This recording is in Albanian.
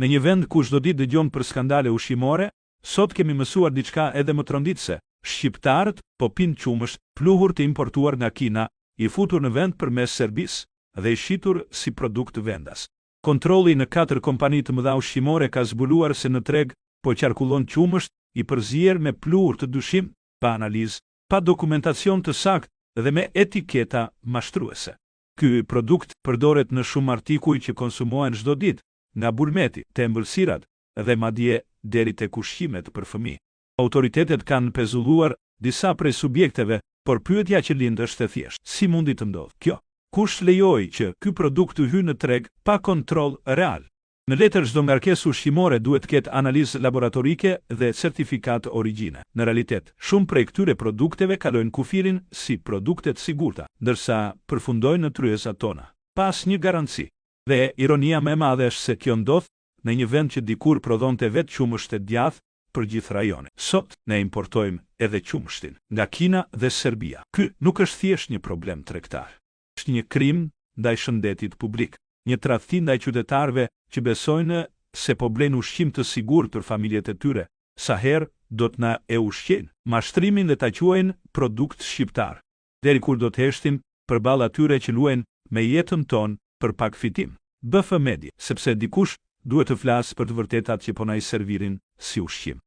Në një vend ku çdo ditë dëgjon për skandale ushqimore, sot kemi mësuar diçka edhe më tronditëse. Shqiptarët po pinë qumësht pluhur të importuar nga Kina, i futur në vend përmes Serbisë dhe i shitur si produkt vendas. Kontrolli në 4 kompani të mëdha ushqimore ka zbuluar se në treg po qarkullon qumësht i përzier me pluhur të dyshim, pa analizë, pa dokumentacion të saktë dhe me etiketa mashtruese. Ky produkt përdoret në shumë artikuj që konsumohen çdo ditë, nga bulmeti, te ëmbëlsirat dhe madje deri tek ushqimet për fëmijë. Autoritetet kanë pezulluar disa prej subjekteve, por pyetja që lind është e thjeshtë: si mundi të ndodhë kjo? Kush lejoi që ky produkt të hyjë në treg pa kontroll real? Në letër çdo ngarkesë ushqimore duhet të ketë analizë laboratorike dhe certifikat origjine. Në realitet, shumë prej këtyre produkteve kalojnë kufirin si produkte të sigurta, ndërsa përfundojnë në tryezat tona pas një garanci. Dhe ironia më e madhe është se kjo ndodh në një vend që dikur prodhonte vetë qumësht e djathtë për gjithë rajonin. Sot ne importojmë edhe qumështin nga Kina dhe Serbia. Ky nuk është thjesht një problem tregtar. Është një krim ndaj shëndetit publik, një tradhti ndaj qytetarëve që besojnë se po blejnë ushqim të sigurt për familjet e tyre, sa herë do të na e ushqejnë, mashtrimin dhe ta quajnë produkt shqiptar, deri kur do të heshtim përballë atyre që luajnë me jetën tonë për pak fitim. BF Media, sepse dikush duhet të flasë për të vërtetat që po na i servirin si ushqim.